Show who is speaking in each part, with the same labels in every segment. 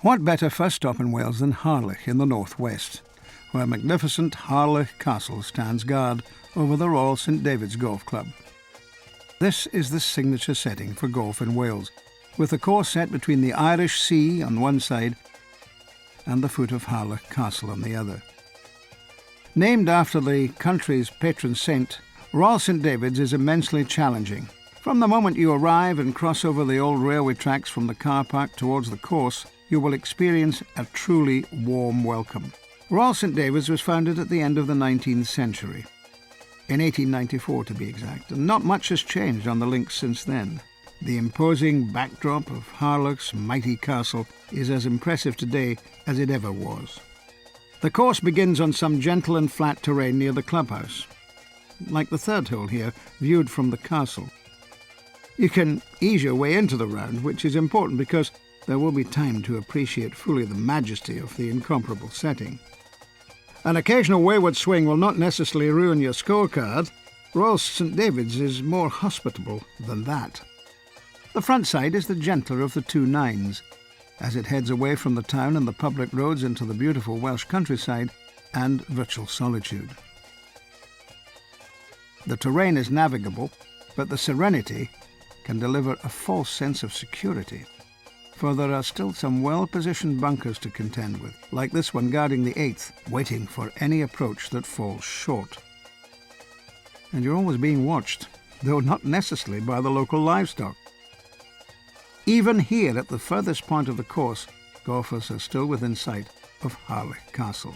Speaker 1: What better first stop in Wales than Harlech in the northwest, where magnificent Harlech Castle stands guard over the Royal St David's Golf Club. This is the signature setting for golf in Wales, with the course set between the Irish Sea on one side and the foot of Harlech Castle on the other. Named after the country's patron saint, Royal St David's is immensely challenging. From the moment you arrive and cross over the old railway tracks from the car park towards the course, you will experience a truly warm welcome. Royal St David's was founded at the end of the 19th century, in 1894 to be exact, and not much has changed on the links since then. The imposing backdrop of Harlech's mighty castle is as impressive today as it ever was. The course begins on some gentle and flat terrain near the clubhouse, like the third hole here, viewed from the castle. You can ease your way into the round, which is important because there will be time to appreciate fully the majesty of the incomparable setting. An occasional wayward swing will not necessarily ruin your scorecard. Royal St David's is more hospitable than that. The front side is the gentler of the two nines, as it heads away from the town and the public roads into the beautiful Welsh countryside and virtual solitude. The terrain is navigable, but the serenity can deliver a false sense of security, for there are still some well-positioned bunkers to contend with, like this one guarding the 8th, waiting for any approach that falls short. And you're always being watched, though not necessarily by the local livestock. Even here at the furthest point of the course, golfers are still within sight of Harlech Castle.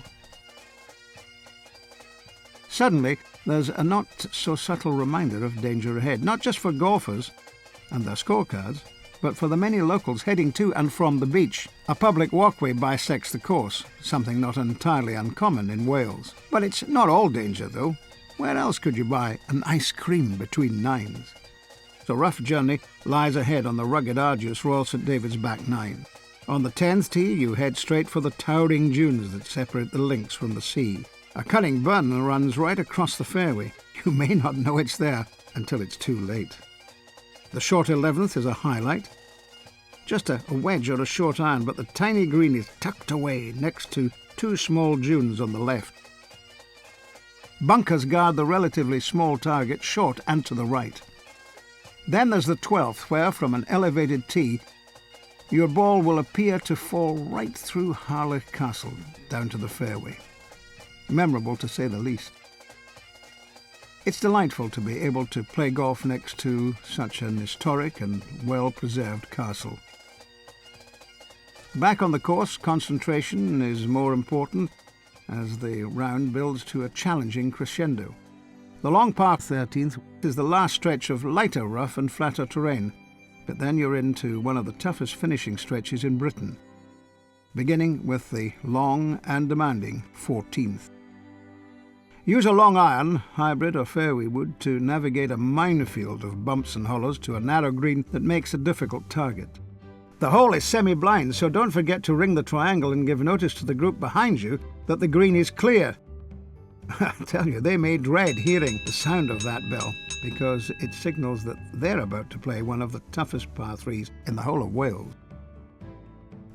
Speaker 1: Suddenly, there's a not-so-subtle reminder of danger ahead, not just for golfers and their scorecards, but for the many locals heading to and from the beach. A public walkway bisects the course, something not entirely uncommon in Wales. But it's not all danger, though. Where else could you buy an ice cream between nines? The rough journey lies ahead on the rugged, arduous Royal St David's back nine. On the 10th tee, you head straight for the towering dunes that separate the links from the sea. A cunning burn runs right across the fairway. You may not know it's there until it's too late. The short 11th is a highlight. Just a wedge or a short iron, but the tiny green is tucked away next to two small dunes on the left. Bunkers guard the relatively small target short and to the right. Then there's the 12th, where, from an elevated tee, your ball will appear to fall right through Harlech Castle down to the fairway. Memorable, to say the least. It's delightful to be able to play golf next to such an historic and well-preserved castle. Back on the course, concentration is more important as the round builds to a challenging crescendo. The long par 13th is the last stretch of lighter rough and flatter terrain, but then you're into one of the toughest finishing stretches in Britain, beginning with the long and demanding 14th. Use a long iron, hybrid or fairway wood, to navigate a minefield of bumps and hollows to a narrow green that makes a difficult target. The hole is semi-blind, so don't forget to ring the triangle and give notice to the group behind you that the green is clear. I tell you, they may dread hearing the sound of that bell, because it signals that they're about to play one of the toughest par 3s in the whole of Wales.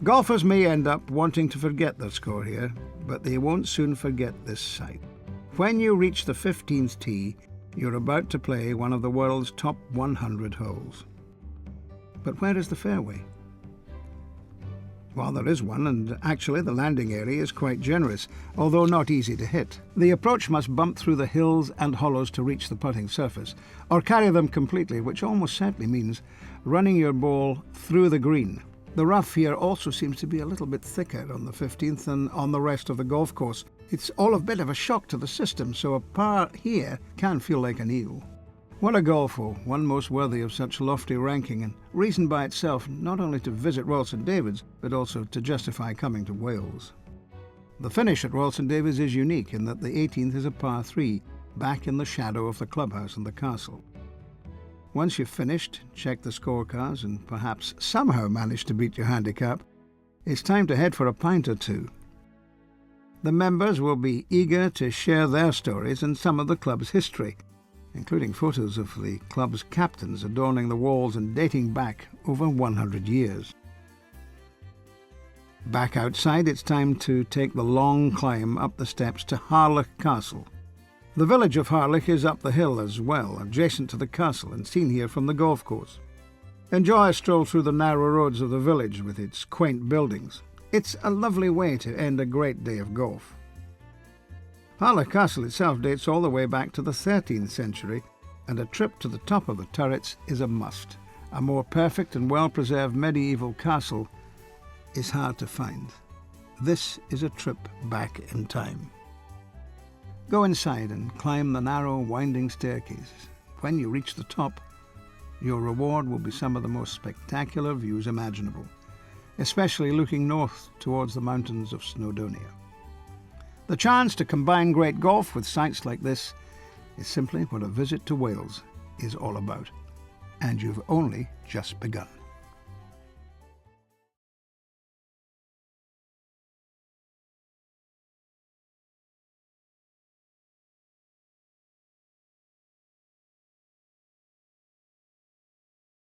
Speaker 1: Golfers may end up wanting to forget their score here, but they won't soon forget this sight. When you reach the 15th tee, you're about to play one of the world's top 100 holes. But where is the fairway? Well, there is one, and actually the landing area is quite generous, although not easy to hit. The approach must bump through the hills and hollows to reach the putting surface, or carry them completely, which almost certainly means running your ball through the green. The rough here also seems to be a little bit thicker on the 15th than on the rest of the golf course. It's all a bit of a shock to the system, so a par here can feel like an eel. What a golf hole, one most worthy of such lofty ranking, and reason by itself not only to visit Royal St David's, but also to justify coming to Wales. The finish at Royal St David's is unique in that the 18th is a par 3, back in the shadow of the clubhouse and the castle. Once you've finished, checked the scorecards, and perhaps somehow managed to beat your handicap, it's time to head for a pint or two. The members will be eager to share their stories and some of the club's history, including photos of the club's captains adorning the walls and dating back over 100 years. Back outside, it's time to take the long climb up the steps to Harlech Castle. The village of Harlech is up the hill as well, adjacent to the castle and seen here from the golf course. Enjoy a stroll through the narrow roads of the village with its quaint buildings. It's a lovely way to end a great day of golf. Harlech Castle itself dates all the way back to the 13th century, and a trip to the top of the turrets is a must. A more perfect and well-preserved medieval castle is hard to find. This is a trip back in time. Go inside and climb the narrow, winding staircases. When you reach the top, your reward will be some of the most spectacular views imaginable, especially looking north towards the mountains of Snowdonia. The chance to combine great golf with sights like this is simply what a visit to Wales is all about. And you've only just begun.